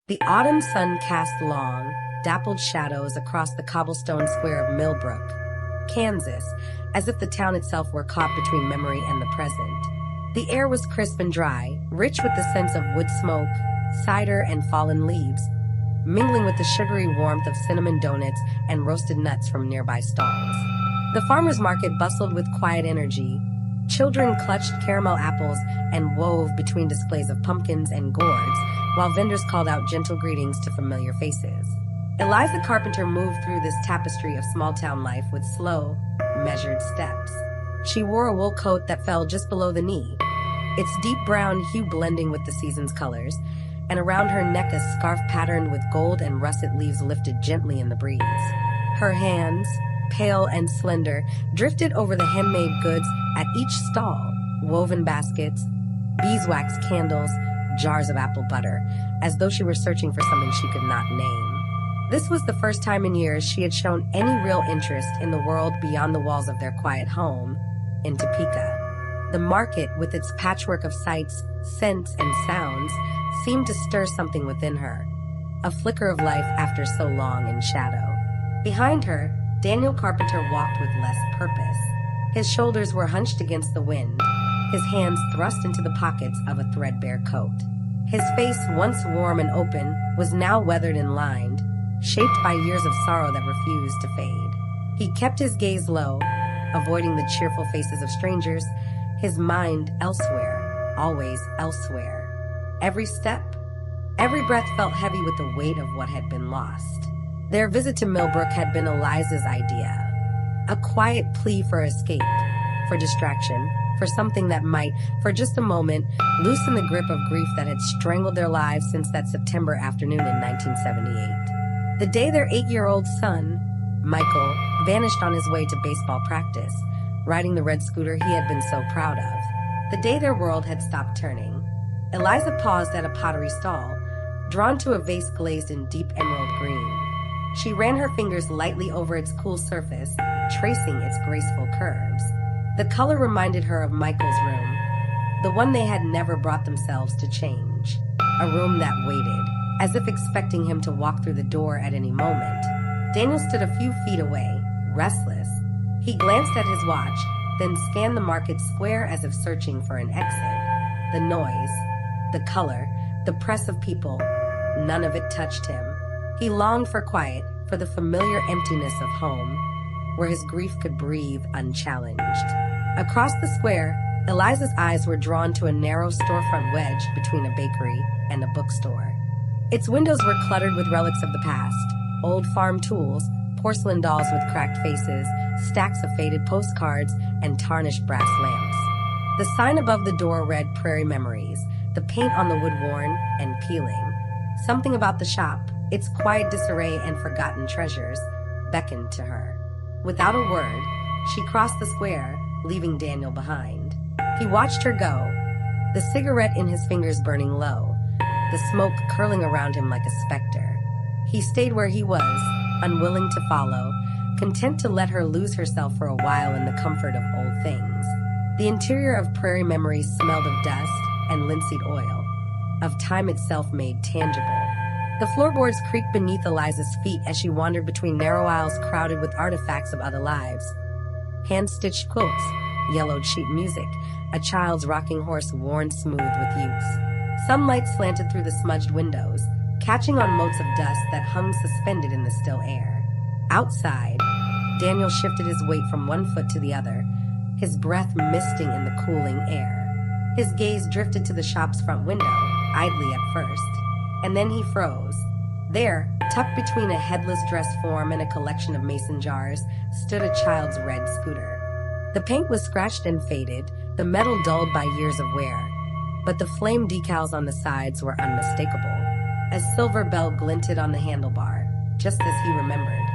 The autumn sun cast long, dappled shadows across the cobblestone square of Millbrook, Kansas, as if the town itself were caught between memory and the present. The air was crisp and dry, rich with the sense of wood smoke, cider, and fallen leaves, mingling with the sugary warmth of cinnamon donuts and roasted nuts from nearby stalls. The farmer's market bustled with quiet energy. Children clutched caramel apples and wove between displays of pumpkins and gourds, while vendors called out gentle greetings to familiar faces. Eliza Carpenter moved through this tapestry of small-town life with slow, measured steps. She wore a wool coat that fell just below the knee, its deep brown hue blending with the season's colors, and around her neck a scarf patterned with gold and russet leaves lifted gently in the breeze. Her hands, pale and slender, drifted over the handmade goods at each stall: woven baskets, beeswax candles, jars of apple butter, as though she were searching for something she could not name. This was the first time in years she had shown any real interest in the world beyond the walls of their quiet home in Topeka. The market, with its patchwork of sights, scents, and sounds, seemed to stir something within her, a flicker of life after so long in shadow. Behind her, Daniel Carpenter walked with less purpose. His shoulders were hunched against the wind, his hands thrust into the pockets of a threadbare coat. His face, once warm and open, was now weathered and lined, shaped by years of sorrow that refused to fade. He kept his gaze low, avoiding the cheerful faces of strangers, his mind elsewhere, always elsewhere. Every step, every breath felt heavy with the weight of what had been lost. Their visit to Millbrook had been Eliza's idea, a quiet plea for escape, for distraction, for something that might, for just a moment, loosen the grip of grief that had strangled their lives since that September afternoon in 1978. The day their 8-year-old son, Michael, vanished on his way to baseball practice, riding the red scooter he had been so proud of. The day their world had stopped turning. Eliza paused at a pottery stall, drawn to a vase glazed in deep emerald green. She ran her fingers lightly over its cool surface, tracing its graceful curves. The color reminded her of Michael's room, the one they had never brought themselves to change. A room that waited, as if expecting him to walk through the door at any moment. Daniel stood a few feet away, restless. He glanced at his watch, then scanned the market square as if searching for an exit. The noise, the color, the press of people, none of it touched him. He longed for quiet, for the familiar emptiness of home, where his grief could breathe unchallenged. Across the square, Eliza's eyes were drawn to a narrow storefront wedge between a bakery and a bookstore. Its windows were cluttered with relics of the past, old farm tools, porcelain dolls with cracked faces, stacks of faded postcards, and tarnished brass lamps. The sign above the door read "Prairie Memories," the paint on the wood worn and peeling. Something about the shop, its quiet disarray and forgotten treasures, beckoned to her. Without a word, she crossed the square, leaving Daniel behind. He watched her go, the cigarette in his fingers burning low, the smoke curling around him like a specter. He stayed where he was, unwilling to follow, content to let her lose herself for a while in the comfort of old things. The interior of Prairie Memories smelled of dust and linseed oil, of time itself made tangible. The floorboards creaked beneath Eliza's feet as she wandered between narrow aisles crowded with artifacts of other lives. Hand-stitched quilts, yellowed sheet music, a child's rocking horse worn smooth with use. Sunlight slanted through the smudged windows, catching on motes of dust that hung suspended in the still air. Outside, Daniel shifted his weight from one foot to the other, his breath misting in the cooling air. His gaze drifted to the shop's front window, idly at first. And then he froze. There, tucked between a headless dress form and a collection of mason jars, stood a child's red scooter. The paint was scratched and faded, the metal dulled by years of wear, but the flame decals on the sides were unmistakable. A silver bell glinted on the handlebar, just as he remembered.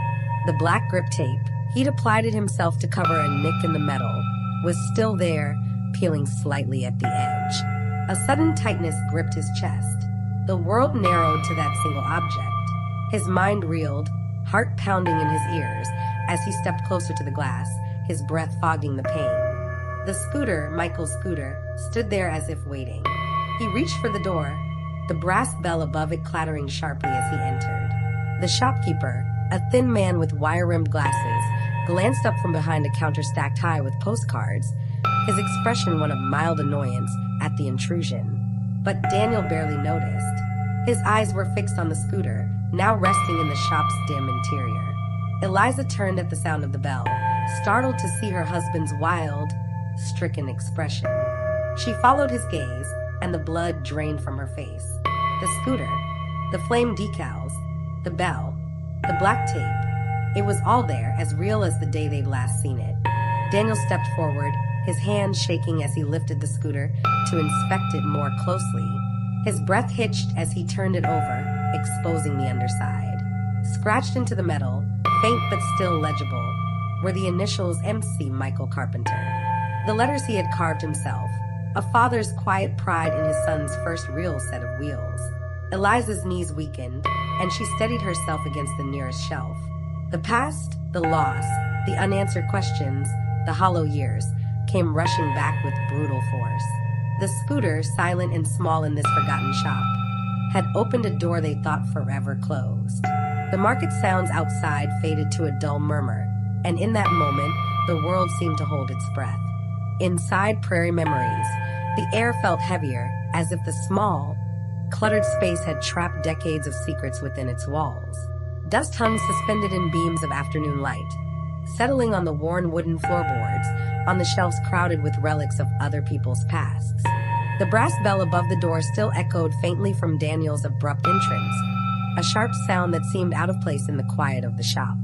The black grip tape, he'd applied it himself to cover a nick in the metal, was still there, peeling slightly at the edge. A sudden tightness gripped his chest. The world narrowed to that single object. His mind reeled, heart pounding in his ears, as he stepped closer to the glass, his breath fogging the pain. The scooter, Michael's scooter, stood there as if waiting. He reached for the door, the brass bell above it clattering sharply as he entered. The shopkeeper, a thin man with wire-rimmed glasses, glanced up from behind a counter stacked high with postcards, his expression one of mild annoyance at the intrusion. But Daniel barely noticed. His eyes were fixed on the scooter, now resting in the shop's dim interior. Eliza turned at the sound of the bell, startled to see her husband's wild, stricken expression. She followed his gaze, and the blood drained from her face. The scooter, the flame decals, the bell, the black tape. It was all there, as real as the day they'd last seen it. Daniel stepped forward, his hand shaking as he lifted the scooter to inspect it more closely. His breath hitched as he turned it over, exposing the underside. Scratched into the metal, faint but still legible, were the initials MC Michael Carpenter. The letters he had carved himself, a father's quiet pride in his son's first real set of wheels. Eliza's knees weakened, and she steadied herself against the nearest shelf. The past, the loss, the unanswered questions, the hollow years, came rushing back with brutal force. The scooter, silent and small in this forgotten shop, had opened a door they thought forever closed. The market sounds outside faded to a dull murmur, and in that moment, the world seemed to hold its breath. Inside Prairie Memories, the air felt heavier, as if the small, cluttered space had trapped decades of secrets within its walls. Dust hung suspended in beams of afternoon light, settling on the worn wooden floorboards, on the shelves crowded with relics of other people's pasts. The brass bell above the door still echoed faintly from Daniel's abrupt entrance, a sharp sound that seemed out of place in the quiet of the shop.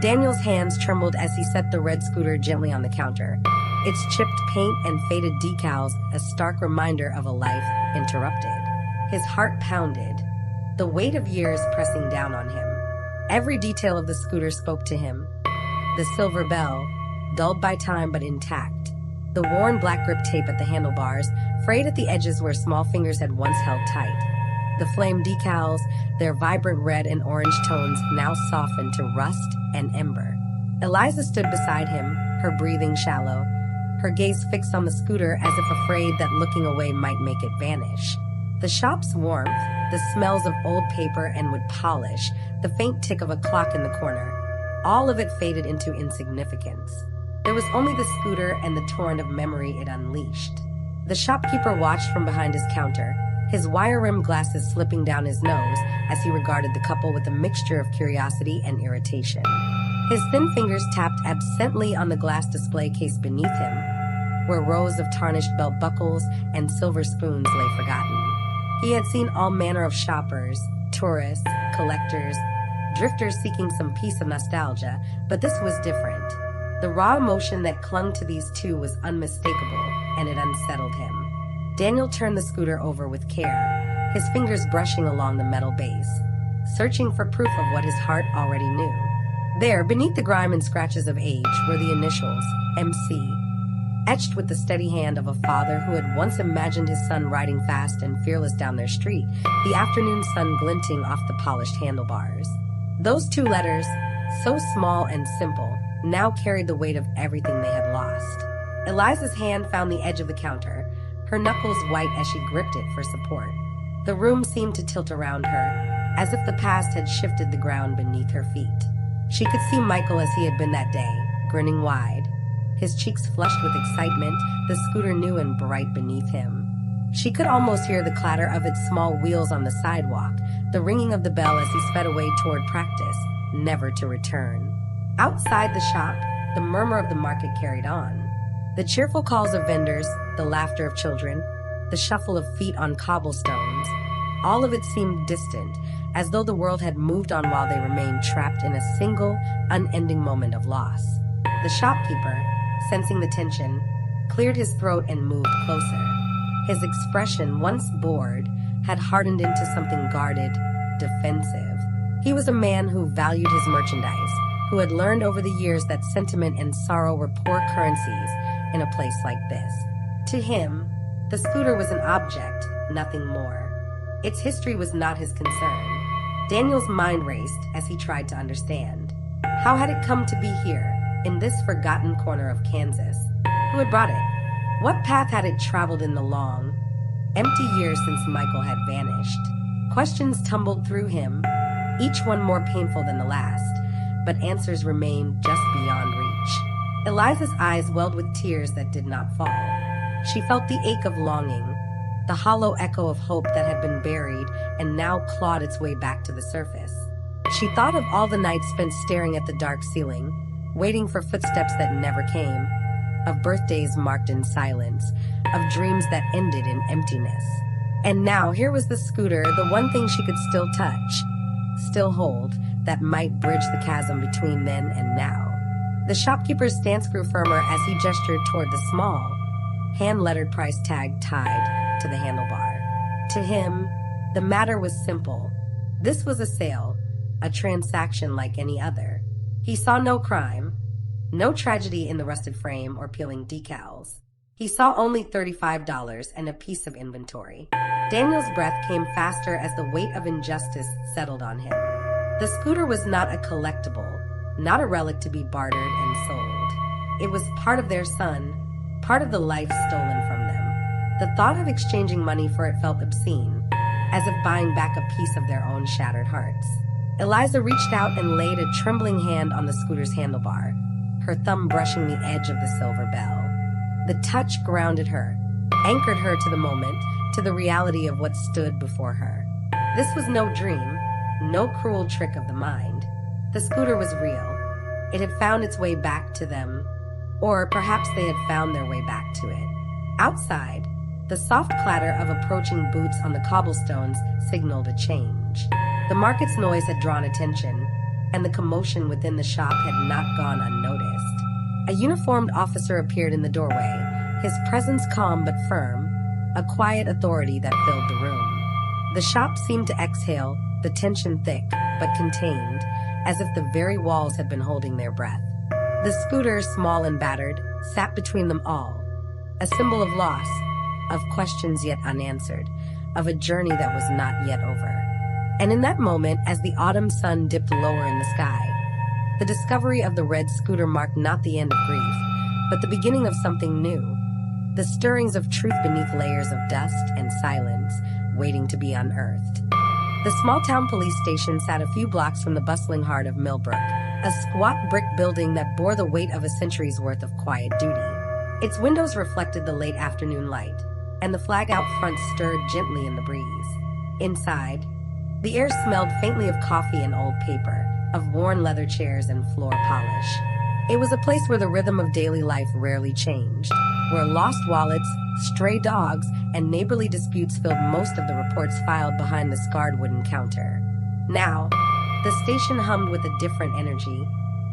Daniel's hands trembled as he set the red scooter gently on the counter, its chipped paint and faded decals a stark reminder of a life interrupted. His heart pounded, the weight of years pressing down on him. Every detail of the scooter spoke to him. The silver bell, dulled by time but intact. The worn black grip tape at the handlebars, frayed at the edges where small fingers had once held tight. The flame decals, their vibrant red and orange tones now softened to rust and ember. Eliza stood beside him, her breathing shallow, her gaze fixed on the scooter as if afraid that looking away might make it vanish. The shop's warmth, the smells of old paper and wood polish, the faint tick of a clock in the corner, all of it faded into insignificance. There was only the scooter and the torrent of memory it unleashed. The shopkeeper watched from behind his counter, his wire-rimmed glasses slipping down his nose as he regarded the couple with a mixture of curiosity and irritation. His thin fingers tapped absently on the glass display case beneath him, where rows of tarnished belt buckles and silver spoons lay forgotten. He had seen all manner of shoppers, tourists, collectors, drifters seeking some piece of nostalgia, but this was different. The raw emotion that clung to these two was unmistakable, and it unsettled him. Daniel turned the scooter over with care, his fingers brushing along the metal base, searching for proof of what his heart already knew. There, beneath the grime and scratches of age, were the initials, MC, etched with the steady hand of a father who had once imagined his son riding fast and fearless down their street, the afternoon sun glinting off the polished handlebars. Those two letters, so small and simple, now carried the weight of everything they had lost. Eliza's hand found the edge of the counter, her knuckles white as she gripped it for support. The room seemed to tilt around her, as if the past had shifted the ground beneath her feet. She could see Michael as he had been that day, grinning wide, his cheeks flushed with excitement, the scooter new and bright beneath him. She could almost hear the clatter of its small wheels on the sidewalk, the ringing of the bell as he sped away toward practice, never to return. Outside the shop, the murmur of the market carried on. The cheerful calls of vendors, the laughter of children, the shuffle of feet on cobblestones, all of it seemed distant, as though the world had moved on while they remained trapped in a single, unending moment of loss. The shopkeeper, sensing the tension, cleared his throat and moved closer. His expression, once bored, had hardened into something guarded, defensive. He was a man who valued his merchandise, who had learned over the years that sentiment and sorrow were poor currencies in a place like this. To him, the scooter was an object, nothing more. Its history was not his concern. Daniel's mind raced as he tried to understand. How had it come to be here, in this forgotten corner of Kansas? Who had brought it? What path had it traveled in the long, Empty years since Michael had vanished. Questions tumbled through him, each one more painful than the last, but answers remained just beyond reach. Eliza's eyes welled with tears that did not fall. She felt the ache of longing, the hollow echo of hope that had been buried and now clawed its way back to the surface. She thought of all the nights spent staring at the dark ceiling, waiting for footsteps that never came, of birthdays marked in silence, of dreams that ended in emptiness. And now here was the scooter, the one thing she could still touch, still hold, that might bridge the chasm between then and now. The shopkeeper's stance grew firmer as he gestured toward the small, hand-lettered price tag tied to the handlebar. To him, the matter was simple. This was a sale, a transaction like any other. He saw no crime, no tragedy in the rusted frame or peeling decals. He saw only $35 and a piece of inventory. Daniel's breath came faster as the weight of injustice settled on him. The scooter was not a collectible, not a relic to be bartered and sold. It was part of their son, part of the life stolen from them. The thought of exchanging money for it felt obscene, as if buying back a piece of their own shattered hearts. Eliza reached out and laid a trembling hand on the scooter's handlebar, her thumb brushing the edge of the silver bell. The touch grounded her, anchored her to the moment, to the reality of what stood before her. This was no dream, no cruel trick of the mind. The scooter was real. It had found its way back to them, or perhaps they had found their way back to it. Outside, the soft clatter of approaching boots on the cobblestones signaled a change. The market's noise had drawn attention, and the commotion within the shop had not gone unnoticed. A uniformed officer appeared in the doorway, his presence calm but firm, a quiet authority that filled the room. The shop seemed to exhale, the tension thick but contained, as if the very walls had been holding their breath. The scooter, small and battered, sat between them all, a symbol of loss, of questions yet unanswered, of a journey that was not yet over. And in that moment, as the autumn sun dipped lower in the sky, the discovery of the red scooter marked not the end of grief, but the beginning of something new, the stirrings of truth beneath layers of dust and silence waiting to be unearthed. The small-town police station sat a few blocks from the bustling heart of Millbrook, a squat brick building that bore the weight of a century's worth of quiet duty. Its windows reflected the late afternoon light, and the flag out front stirred gently in the breeze. Inside, the air smelled faintly of coffee and old paper, of worn leather chairs and floor polish. It was a place where the rhythm of daily life rarely changed, where lost wallets, stray dogs, and neighborly disputes filled most of the reports filed behind the scarred wooden counter. Now, the station hummed with a different energy,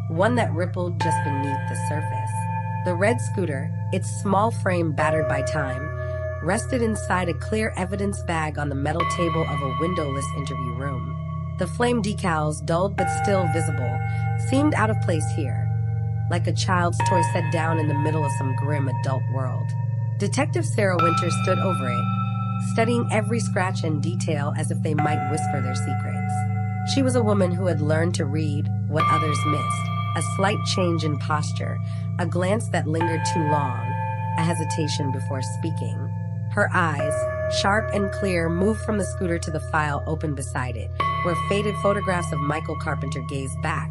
one that rippled just beneath the surface. The red scooter, its small frame battered by time, rested inside a clear evidence bag on the metal table of a windowless interview room. The flame decals, dulled but still visible, seemed out of place here, like a child's toy set down in the middle of some grim adult world. Detective Sarah Winter stood over it, studying every scratch and detail as if they might whisper their secrets. She was a woman who had learned to read what others missed, a slight change in posture, a glance that lingered too long, a hesitation before speaking. Her eyes, sharp and clear, moved from the scooter to the file open beside it, where faded photographs of Michael Carpenter gazed back,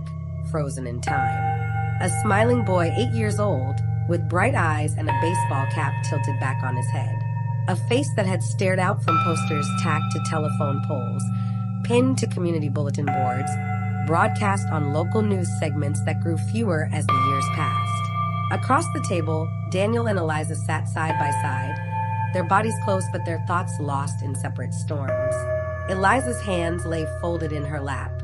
frozen in time. A smiling boy 8 years old, with bright eyes and a baseball cap tilted back on his head. A face that had stared out from posters tacked to telephone poles, pinned to community bulletin boards, broadcast on local news segments that grew fewer as the years passed. Across the table, Daniel and Eliza sat side by side, their bodies close but their thoughts lost in separate storms. Eliza's hands lay folded in her lap,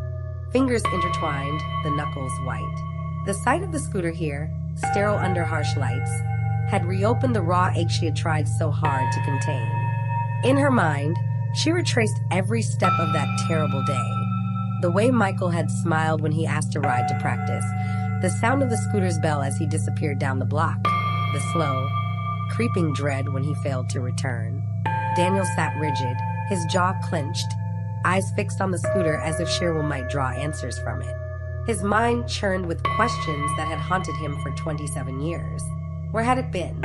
fingers intertwined, the knuckles white. The sight of the scooter here, sterile under harsh lights, had reopened the raw ache she had tried so hard to contain. In her mind, she retraced every step of that terrible day. The way Michael had smiled when he asked to ride to practice, the sound of the scooter's bell as he disappeared down the block, the slow, creeping dread when he failed to return. Daniel sat rigid, his jaw clenched, eyes fixed on the scooter as if sheer will might draw answers from it. His mind churned with questions that had haunted him for 27 years. Where had it been?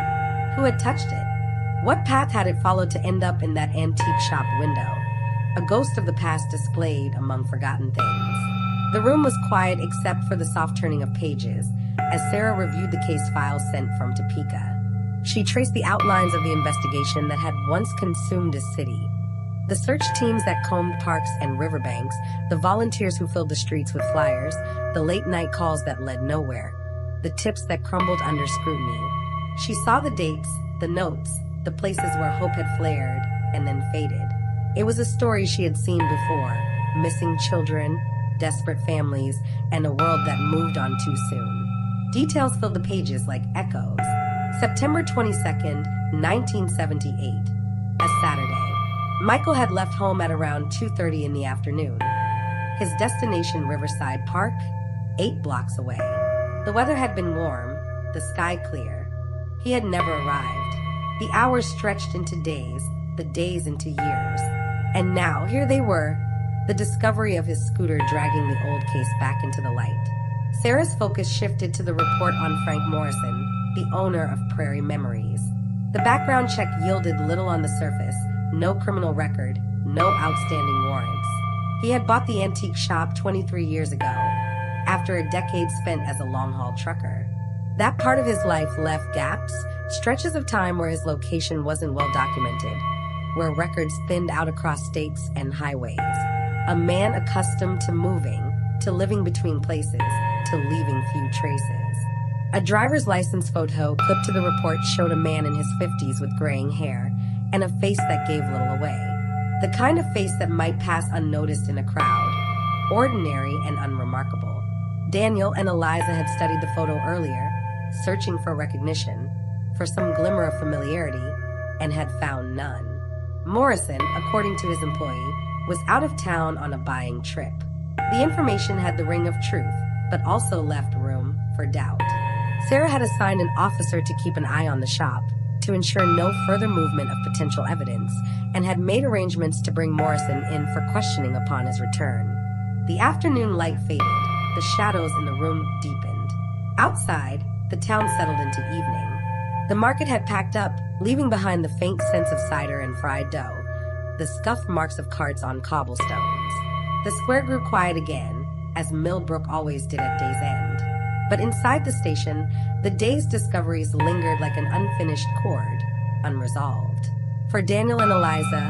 Who had touched it? What path had it followed to end up in that antique shop window? A ghost of the past displayed among forgotten things. The room was quiet except for the soft turning of pages as Sarah reviewed the case files sent from Topeka. She traced the outlines of the investigation that had once consumed a city. The search teams that combed parks and riverbanks, the volunteers who filled the streets with flyers, the late-night calls that led nowhere, the tips that crumbled under scrutiny. She saw the dates, the notes, the places where hope had flared and then faded. It was a story she had seen before: missing children, desperate families, and a world that moved on too soon. Details filled the pages like echoes. September 22nd, 1978. A Saturday. Michael had left home at around 2:30 in the afternoon. His destination, Riverside Park, 8 blocks away. The weather had been warm, the sky clear. He had never arrived. The hours stretched into days, the days into years. And now, here they were, the discovery of his scooter dragging the old case back into the light. Sarah's focus shifted to the report on Frank Morrison, the owner of Prairie Memories. The background check yielded little on the surface: no criminal record, no outstanding warrants. He had bought the antique shop 23 years ago, after a decade spent as a long-haul trucker. That part of his life left gaps, stretches of time where his location wasn't well documented, where records thinned out across states and highways. A man accustomed to moving, to living between places, to leaving few traces. A driver's license photo clipped to the report showed a man in his 50s with graying hair and a face that gave little away. The kind of face that might pass unnoticed in a crowd, ordinary and unremarkable. Daniel and Eliza had studied the photo earlier, searching for recognition, for some glimmer of familiarity, and had found none. Morrison, according to his employee, was out of town on a buying trip. The information had the ring of truth, but also left room for doubt. Sarah had assigned an officer to keep an eye on the shop, to ensure no further movement of potential evidence, and had made arrangements to bring Morrison in for questioning upon his return. The afternoon light faded, the shadows in the room deepened. Outside, the town settled into evening. The market had packed up, leaving behind the faint sense of cider and fried dough, the scuffed marks of carts on cobblestones. The square grew quiet again, as Millbrook always did at day's end. But inside the station, the day's discoveries lingered like an unfinished chord, unresolved. For Daniel and Eliza,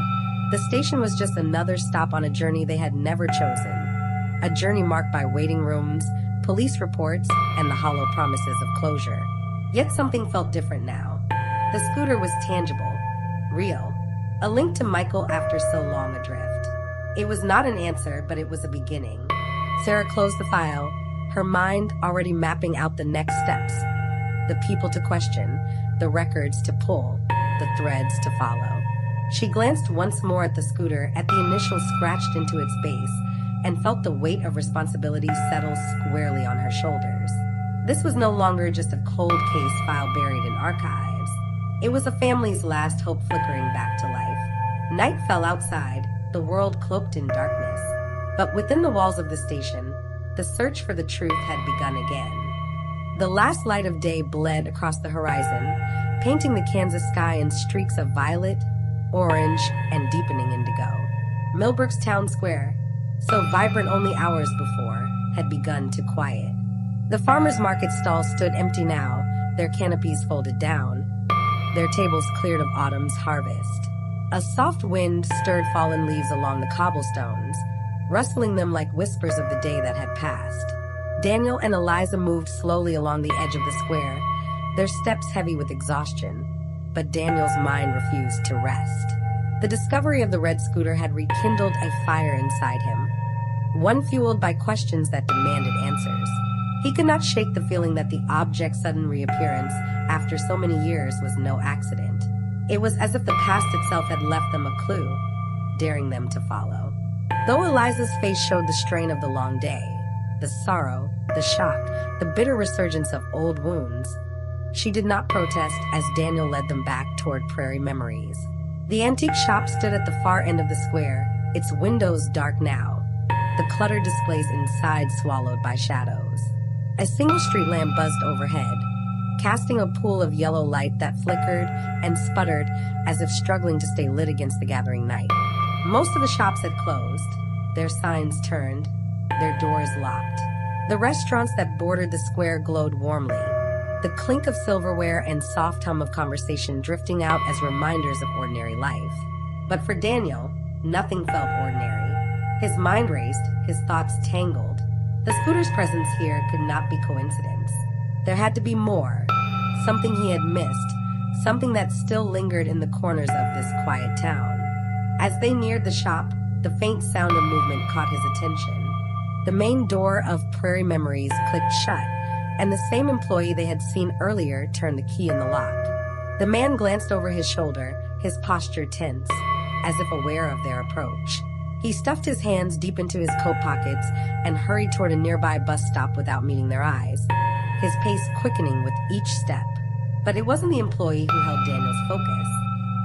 the station was just another stop on a journey they had never chosen. A journey marked by waiting rooms, police reports, and the hollow promises of closure. Yet something felt different now. The scooter was tangible, real, a link to Michael after so long adrift. It was not an answer, but it was a beginning. Sarah closed the file, her mind already mapping out the next steps. The people to question, the records to pull, the threads to follow. She glanced once more at the scooter, at the initials scratched into its base, and felt the weight of responsibility settle squarely on her shoulders. This was no longer just a cold case file buried in archives. It was a family's last hope flickering back to life. Night fell outside, the world cloaked in darkness. But within the walls of the station, the search for the truth had begun again. The last light of day bled across the horizon, painting the Kansas sky in streaks of violet, orange, and deepening indigo. Millbrook's town square, so vibrant only hours before, had begun to quiet. The farmers' market stalls stood empty now, their canopies folded down, their tables cleared of autumn's harvest. A soft wind stirred fallen leaves along the cobblestones, rustling them like whispers of the day that had passed. Daniel and Eliza moved slowly along the edge of the square, their steps heavy with exhaustion, but Daniel's mind refused to rest. The discovery of the red scooter had rekindled a fire inside him, one fueled by questions that demanded answers. He could not shake the feeling that the object's sudden reappearance after so many years was no accident. It was as if the past itself had left them a clue, daring them to follow. Though Eliza's face showed the strain of the long day, the sorrow, the shock, the bitter resurgence of old wounds, she did not protest as Daniel led them back toward Prairie Memories. The antique shop stood at the far end of the square, its windows dark now, the cluttered displays inside swallowed by shadows. A single street lamp buzzed overhead, casting a pool of yellow light that flickered and sputtered as if struggling to stay lit against the gathering night. Most of the shops had closed, their signs turned, their doors locked. The restaurants that bordered the square glowed warmly, the clink of silverware and soft hum of conversation drifting out as reminders of ordinary life. But for Daniel, nothing felt ordinary. His mind raced, his thoughts tangled. The scooter's presence here could not be coincidence. There had to be more, something he had missed, something that still lingered in the corners of this quiet town. As they neared the shop, the faint sound of movement caught his attention. The main door of Prairie Memories clicked shut, and the same employee they had seen earlier turned the key in the lock. The man glanced over his shoulder, his posture tense, as if aware of their approach. He stuffed his hands deep into his coat pockets and hurried toward a nearby bus stop without meeting their eyes, his pace quickening with each step. But it wasn't the employee who held Daniel's focus.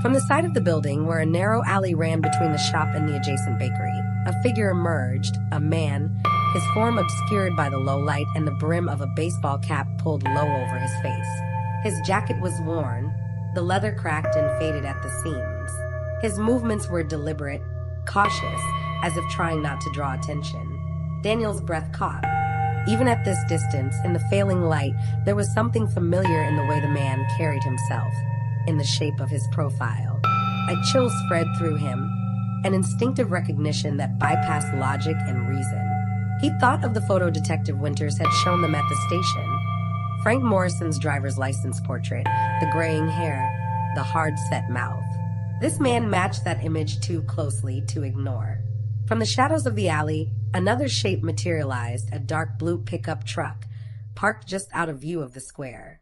From the side of the building, where a narrow alley ran between the shop and the adjacent bakery, a figure emerged, a man, his form obscured by the low light and the brim of a baseball cap pulled low over his face. His jacket was worn, the leather cracked and faded at the seams. His movements were deliberate, cautious, as if trying not to draw attention. Daniel's breath caught. Even at this distance, in the failing light, there was something familiar in the way the man carried himself, in the shape of his profile. A chill spread through him, an instinctive recognition that bypassed logic and reason. He thought of the photo Detective Winters had shown them at the station. Frank Morrison's driver's license portrait, the graying hair, the hard-set mouth. This man matched that image too closely to ignore. From the shadows of the alley, another shape materialized, a dark blue pickup truck, parked just out of view of the square.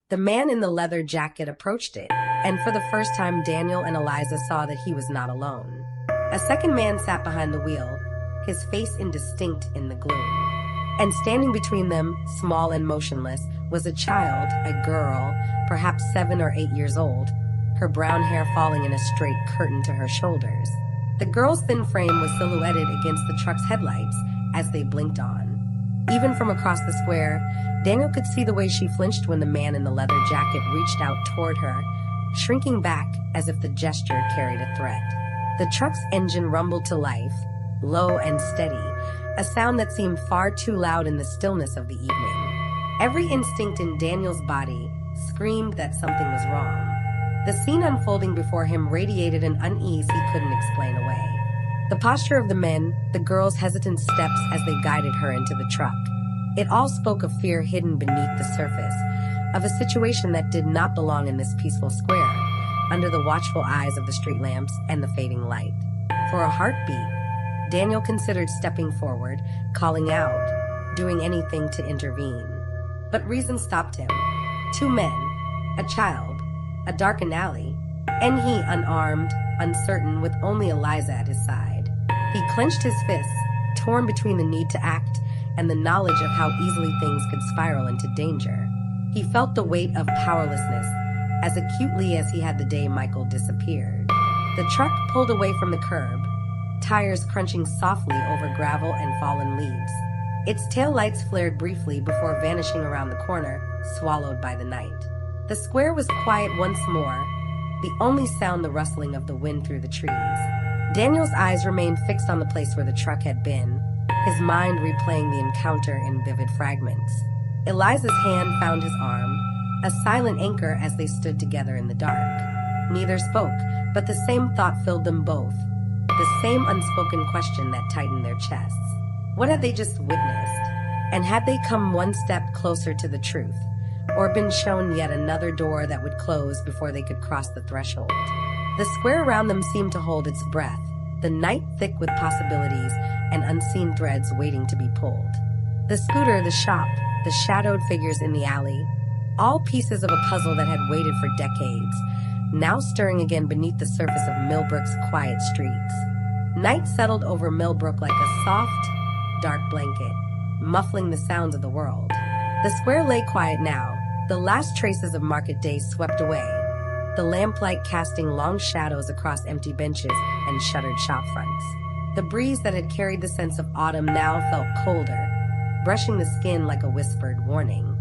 The man in the leather jacket approached it, and for the first time Daniel and Eliza saw that he was not alone. A second man sat behind the wheel, his face indistinct in the gloom. And standing between them, small and motionless, was a child, a girl, perhaps 7 or 8 years old, her brown hair falling in a straight curtain to her shoulders. The girl's thin frame was silhouetted against the truck's headlights as they blinked on. Even from across the square, Daniel could see the way she flinched when the man in the leather jacket reached out toward her, shrinking back as if the gesture carried a threat. The truck's engine rumbled to life, low and steady, a sound that seemed far too loud in the stillness of the evening. Every instinct in Daniel's body screamed that something was wrong. The scene unfolding before him radiated an unease he couldn't explain away. The posture of the men, the girl's hesitant steps as they guided her into the truck. It all spoke of fear hidden beneath the surface, of a situation that did not belong in this peaceful square, under the watchful eyes of the street lamps and the fading light. For a heartbeat, Daniel considered stepping forward, calling out, doing anything to intervene. But reason stopped him. 2 men, a child, a darkened alley, and he unarmed, uncertain, with only Eliza at his side. He clenched his fists, torn between the need to act and the knowledge of how easily things could spiral into danger. He felt the weight of powerlessness as acutely as he had the day Michael disappeared. The truck pulled away from the curb, tires crunching softly over gravel and fallen leaves. Its taillights flared briefly before vanishing around the corner, swallowed by the night. The square was quiet once more, the only sound the rustling of the wind through the trees. Daniel's eyes remained fixed on the place where the truck had been, his mind replaying the encounter in vivid fragments. Eliza's hand found his arm, a silent anchor as they stood together in the dark. Neither spoke, but the same thought filled them both, the same unspoken question that tightened their chests. What had they just witnessed? And had they come one step closer to the truth, or been shown yet another door that would close before they could cross the threshold? The square around them seemed to hold its breath, the night thick with possibilities and unseen threads waiting to be pulled. The scooter, the shop, the shadowed figures in the alley, all pieces of a puzzle that had waited for decades, now stirring again beneath the surface of Millbrook's quiet streets. Night settled over Millbrook like a soft, dark blanket, muffling the sounds of the world. The square lay quiet now, the last traces of market days swept away, the lamplight casting long shadows across empty benches and shuttered shop fronts. The breeze that had carried the sense of autumn now felt colder, brushing the skin like a whispered warning.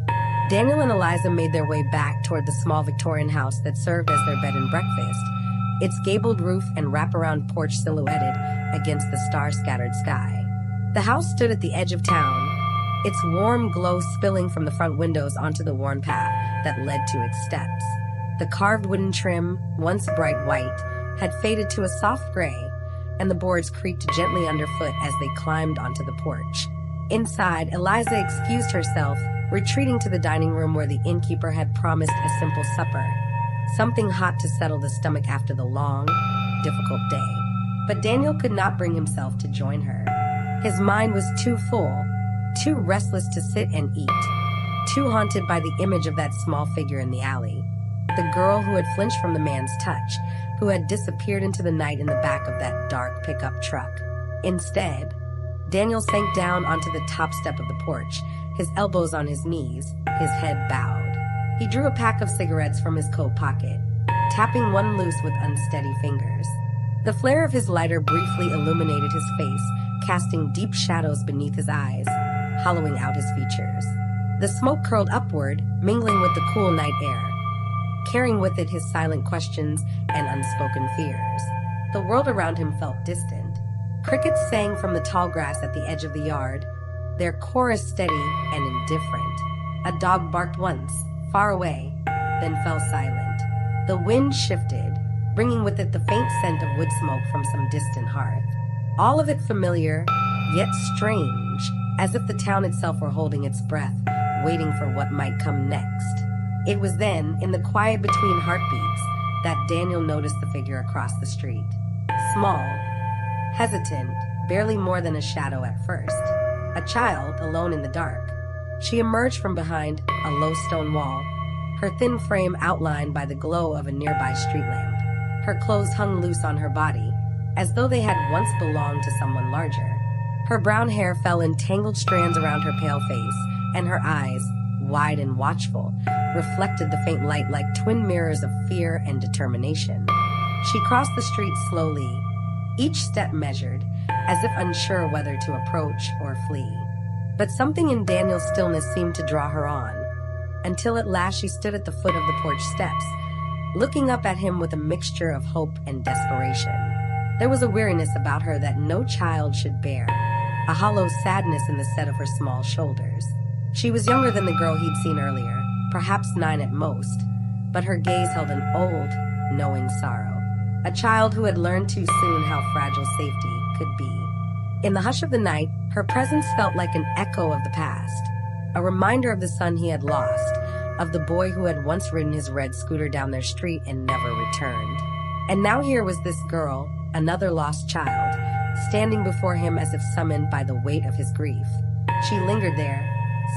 Daniel and Eliza made their way back toward the small Victorian house that served as their bed and breakfast, its gabled roof and wraparound porch silhouetted against the star-scattered sky. The house stood at the edge of town, its warm glow spilling from the front windows onto the worn path that led to its steps. The carved wooden trim, once bright white, had faded to a soft gray, and the boards creaked gently underfoot as they climbed onto the porch. Inside, Eliza excused herself, retreating to the dining room where the innkeeper had promised a simple supper, something hot to settle the stomach after the long, difficult day. But Daniel could not bring himself to join her. His mind was too full, too restless to sit and eat, too haunted by the image of that small figure in the alley, the girl who had flinched from the man's touch, who had disappeared into the night in the back of that dark pickup truck. Instead, Daniel sank down onto the top step of the porch, his elbows on his knees, his head bowed. He drew a pack of cigarettes from his coat pocket, tapping one loose with unsteady fingers. The flare of his lighter briefly illuminated his face, casting deep shadows beneath his eyes, hollowing out his features. The smoke curled upward, mingling with the cool night air, carrying with it his silent questions and unspoken fears. The world around him felt distant. Crickets sang from the tall grass at the edge of the yard, their chorus steady and indifferent. A dog barked once, far away, then fell silent. The wind shifted, bringing with it the faint scent of wood smoke from some distant hearth. All of it familiar, yet strange, as if the town itself were holding its breath, waiting for what might come next. It was then, in the quiet between heartbeats, that Daniel noticed the figure across the street. Small, hesitant, barely more than a shadow at first. A child, alone in the dark. She emerged from behind a low stone wall, her thin frame outlined by the glow of a nearby street lamp. Her clothes hung loose on her body, as though they had once belonged to someone larger. Her brown hair fell in tangled strands around her pale face, and her eyes, wide and watchful, reflected the faint light like twin mirrors of fear and determination. She crossed the street slowly, each step measured, as if unsure whether to approach or flee. But something in Daniel's stillness seemed to draw her on, until at last she stood at the foot of the porch steps, looking up at him with a mixture of hope and desperation. There was a weariness about her that no child should bear, a hollow sadness in the set of her small shoulders. She was younger than the girl he'd seen earlier, perhaps 9 at most, but her gaze held an old, knowing sorrow. A child who had learned too soon how fragile safety could be. In the hush of the night, her presence felt like an echo of the past, a reminder of the son he had lost, of the boy who had once ridden his red scooter down their street and never returned. And now here was this girl, another lost child, standing before him as if summoned by the weight of his grief. She lingered there,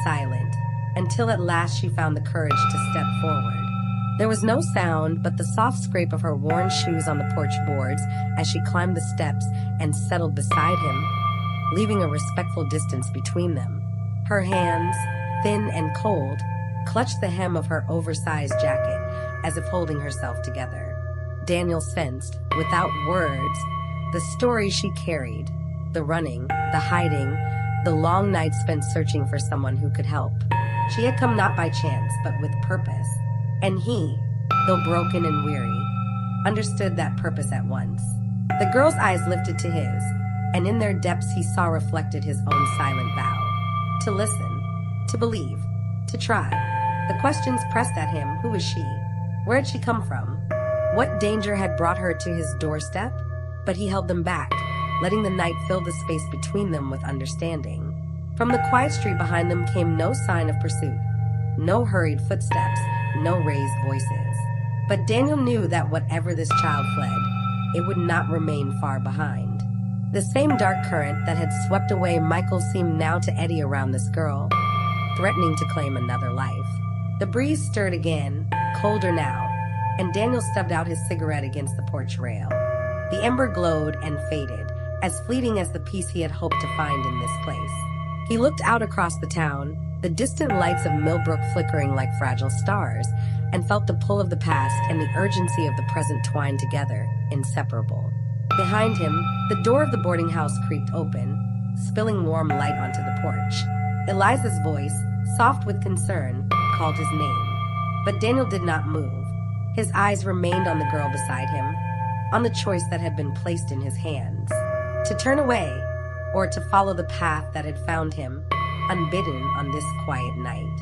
silent, until at last she found the courage to step forward. There was no sound but the soft scrape of her worn shoes on the porch boards as she climbed the steps and settled beside him, leaving a respectful distance between them. Her hands, thin and cold, clutched the hem of her oversized jacket as if holding herself together. Daniel sensed, without words, the story she carried, the running, the hiding, the long nights spent searching for someone who could help. She had come not by chance, but with purpose. And he, though broken and weary, understood that purpose at once. The girl's eyes lifted to his, and in their depths he saw reflected his own silent vow. To listen, to believe, to try. The questions pressed at him. Who was she? Where had she come from? What danger had brought her to his doorstep? But he held them back, letting the night fill the space between them with understanding. From the quiet street behind them came no sign of pursuit, no hurried footsteps, no raised voices. But Daniel knew that whatever this child fled, it would not remain far behind. The same dark current that had swept away Michael seemed now to eddy around this girl, threatening to claim another life. The breeze stirred again, colder now, and Daniel stubbed out his cigarette against the porch rail. The ember glowed and faded, as fleeting as the peace he had hoped to find in this place. He looked out across the town, the distant lights of Millbrook flickering like fragile stars, and felt the pull of the past and the urgency of the present twined together, inseparable. Behind him, the door of the boarding house creaked open, spilling warm light onto the porch. Eliza's voice, soft with concern, called his name. But Daniel did not move. His eyes remained on the girl beside him, on the choice that had been placed in his hands. To turn away, or to follow the path that had found him, unbidden on this quiet night.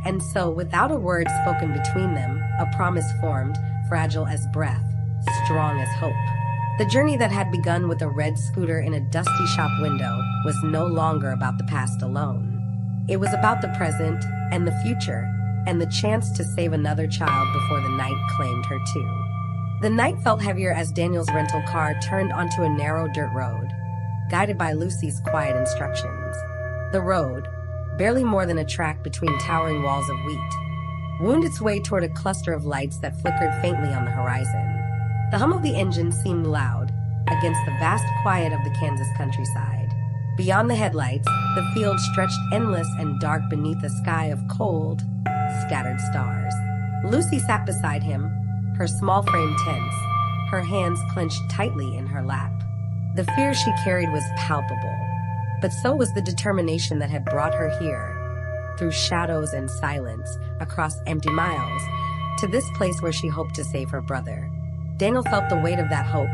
And so, without a word spoken between them, a promise formed, fragile as breath, strong as hope. The journey that had begun with a red scooter in a dusty shop window was no longer about the past alone. It was about the present and the future, and the chance to save another child before the night claimed her too. The night felt heavier as Daniel's rental car turned onto a narrow dirt road, guided by Lucy's quiet instructions. The road, barely more than a track between towering walls of wheat, wound its way toward a cluster of lights that flickered faintly on the horizon. The hum of the engine seemed loud against the vast quiet of the Kansas countryside. Beyond the headlights, the field stretched endless and dark beneath a sky of cold, scattered stars. Lucy sat beside him, her small frame tense, her hands clenched tightly in her lap. The fear she carried was palpable, but so was the determination that had brought her here, through shadows and silence, across empty miles, to this place where she hoped to save her brother. Daniel felt the weight of that hope,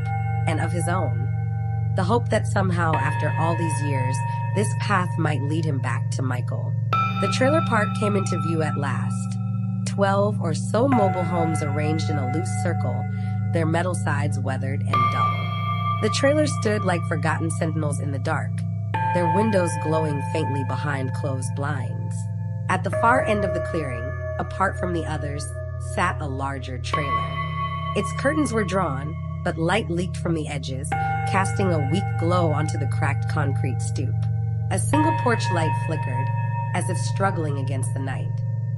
and of his own. The hope that somehow, after all these years, this path might lead him back to Michael. The trailer park came into view at last. 12 or so mobile homes arranged in a loose circle, their metal sides weathered and dull. The trailers stood like forgotten sentinels in the dark, their windows glowing faintly behind closed blinds. At the far end of the clearing, apart from the others, sat a larger trailer. Its curtains were drawn, but light leaked from the edges, casting a weak glow onto the cracked concrete stoop. A single porch light flickered, as if struggling against the night.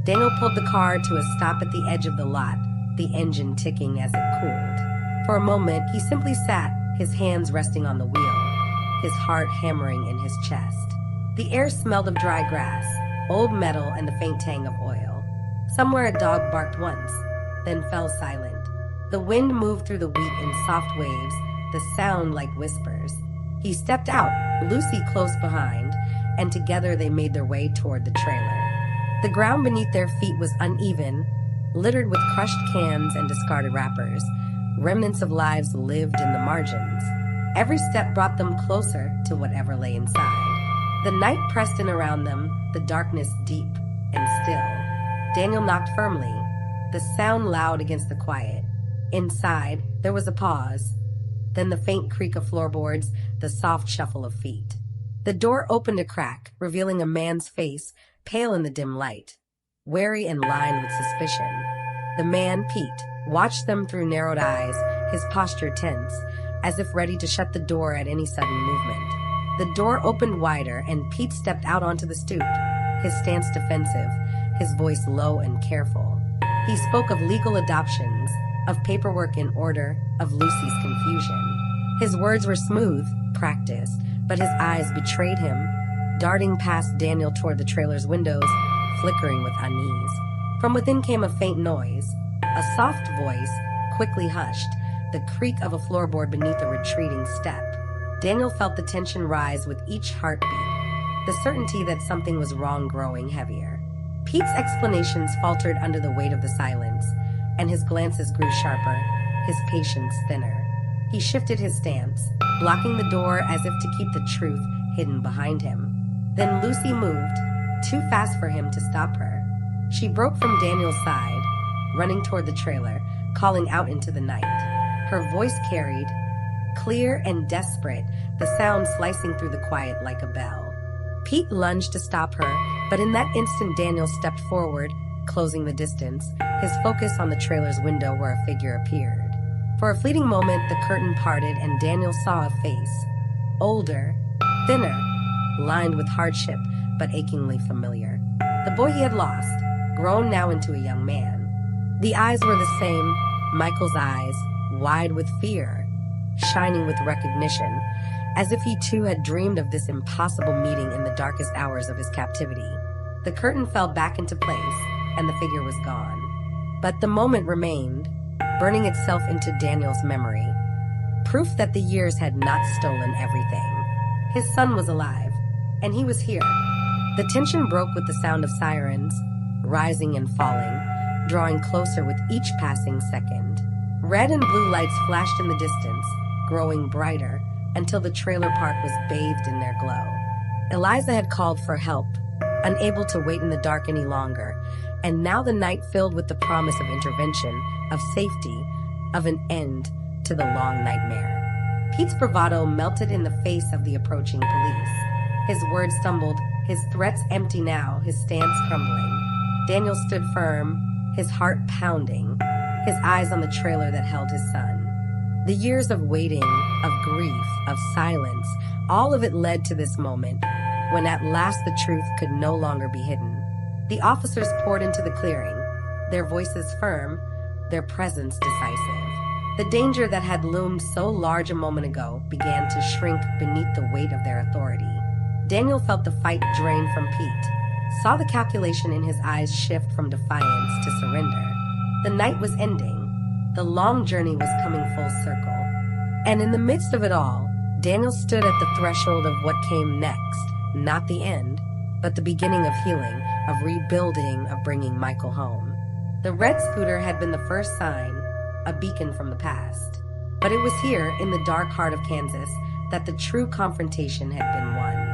Daniel pulled the car to a stop at the edge of the lot, the engine ticking as it cooled. For a moment, he simply sat, his hands resting on the wheel, his heart hammering in his chest. The air smelled of dry grass, old metal, and the faint tang of oil. Somewhere a dog barked once, then fell silent. The wind moved through the wheat in soft waves, the sound like whispers. He stepped out, Lucy close behind, and together they made their way toward the trailer. The ground beneath their feet was uneven, littered with crushed cans and discarded wrappers. Remnants of lives lived in the margins. Every step brought them closer to whatever lay inside. The night pressed in around them, the darkness deep and still. Daniel knocked firmly, the sound loud against the quiet. Inside, there was a pause, then the faint creak of floorboards, the soft shuffle of feet. The door opened a crack, revealing a man's face, pale in the dim light, wary and lined with suspicion. The man, Pete, watched them through narrowed eyes, his posture tense, as if ready to shut the door at any sudden movement. The door opened wider, and Pete stepped out onto the stoop, his stance defensive, his voice low and careful. He spoke of legal adoptions, of paperwork in order, of Lucy's confusion. His words were smooth, practiced, but his eyes betrayed him, darting past Daniel toward the trailer's windows, flickering with unease. From within came a faint noise, a soft voice, quickly hushed, the creak of a floorboard beneath a retreating step. Daniel felt the tension rise with each heartbeat, the certainty that something was wrong growing heavier. Pete's explanations faltered under the weight of the silence, and his glances grew sharper, his patience thinner. He shifted his stance, blocking the door as if to keep the truth hidden behind him. Then Lucy moved, too fast for him to stop her. She broke from Daniel's side, running toward the trailer, calling out into the night. Her voice carried, clear and desperate, the sound slicing through the quiet like a bell. Pete lunged to stop her, but in that instant Daniel stepped forward, closing the distance, his focus on the trailer's window where a figure appeared. For a fleeting moment, the curtain parted and Daniel saw a face. Older, thinner, lined with hardship, but achingly familiar. The boy he had lost, grown now into a young man. The eyes were the same, Michael's eyes, wide with fear, shining with recognition, as if he too had dreamed of this impossible meeting in the darkest hours of his captivity. The curtain fell back into place, and the figure was gone. But the moment remained, burning itself into Daniel's memory. Proof that the years had not stolen everything. His son was alive, and he was here. The tension broke with the sound of sirens, rising and falling, drawing closer with each passing second. Red and blue lights flashed in the distance, growing brighter, until the trailer park was bathed in their glow. Eliza had called for help, unable to wait in the dark any longer, and now the night filled with the promise of intervention, of safety, of an end to the long nightmare. Pete's bravado melted in the face of the approaching police. His words stumbled, his threats empty now, his stance crumbling. Daniel stood firm, his heart pounding, his eyes on the trailer that held his son. The years of waiting, of grief, of silence, all of it led to this moment, when at last the truth could no longer be hidden. The officers poured into the clearing, their voices firm, their presence decisive. The danger that had loomed so large a moment ago began to shrink beneath the weight of their authority. Daniel felt the fight drain from Pete, saw the calculation in his eyes shift from defiance to surrender. The night was ending. The long journey was coming full circle. And in the midst of it all, Daniel stood at the threshold of what came next, not the end, but the beginning of healing, of rebuilding, of bringing Michael home. The red scooter had been the first sign, a beacon from the past. But it was here, in the dark heart of Kansas, that the true confrontation had been won.